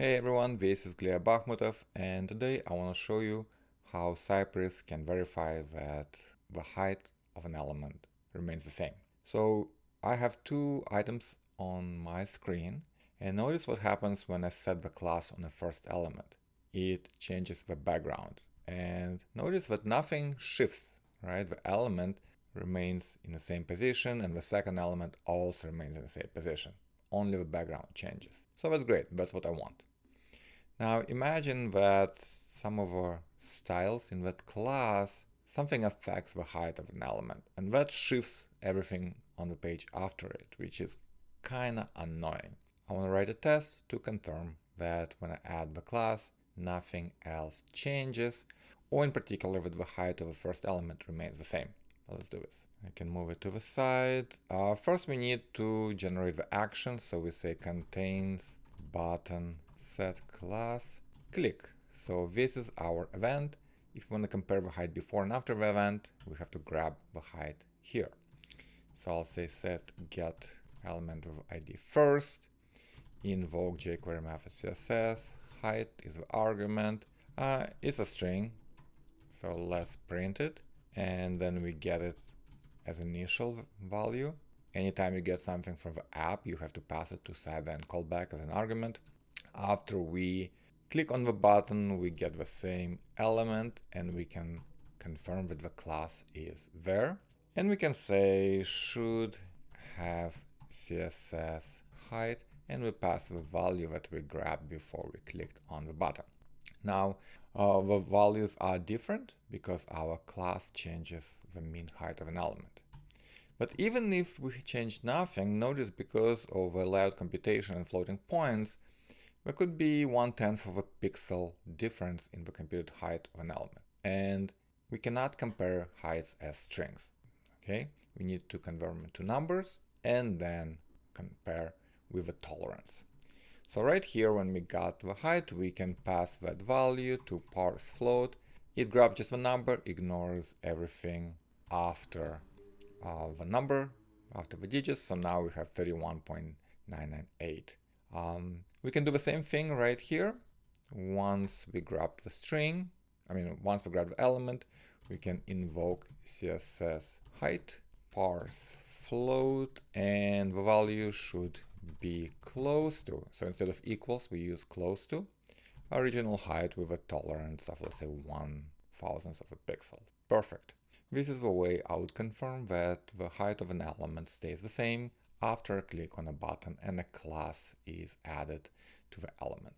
Hey everyone, this is Gleb Bakhmutov, and today I want to show you how Cypress can verify that the height of an element remains the same. So I have two items on my screen, and notice what happens when I set the class on the first element. It changes the background, and notice that nothing shifts, right? The element remains in the same position, and the second element also remains in the same position. Only the background changes. So that's great, that's what I want. Now imagine that some of our styles in that class, something affects the height of an element, and that shifts everything on the page after it, which is kinda annoying. I want to write a test to confirm that when I add the class, nothing else changes, or in particular that the height of the first element remains the same. Let's do this. I can move it to the side. First we need to generate the action, so we say contains button set class click. So this is our event. If we want to compare the height before and after the event, we have to grab the height here. So I'll say set get element with ID first, invoke jQuery method CSS, height is the argument. It's a string, so let's print it, and then we get it as initial value. Anytime you get something from the app, you have to pass it to sideline callback as an argument. After we click on the button, we get the same element, and we can confirm that the class is there. And we can say should have CSS height, and we pass the value that we grabbed before we clicked on the button. Now, the values are different because our class changes the mean height of an element. But even if we change nothing, notice because of the layout computation and floating points, there could be 1/10 of a pixel difference in the computed height of an element. And we cannot compare heights as strings. Okay, we need to convert them to numbers and then compare with a tolerance. So right here, when we got the height, we can pass that value to parse float. It grabs just the number, ignores everything after the number, after the digits. So now we have 31.998. We can do the same thing right here. Once we grab the string, once we grab the element, we can invoke CSS height, parse float, and the value should be close to. So instead of equals, we use close to original height with a tolerance of, let's say, 1/1000th of a pixel. Perfect. This is the way I would confirm that the height of an element stays the same after a click on a button and a class is added to the element.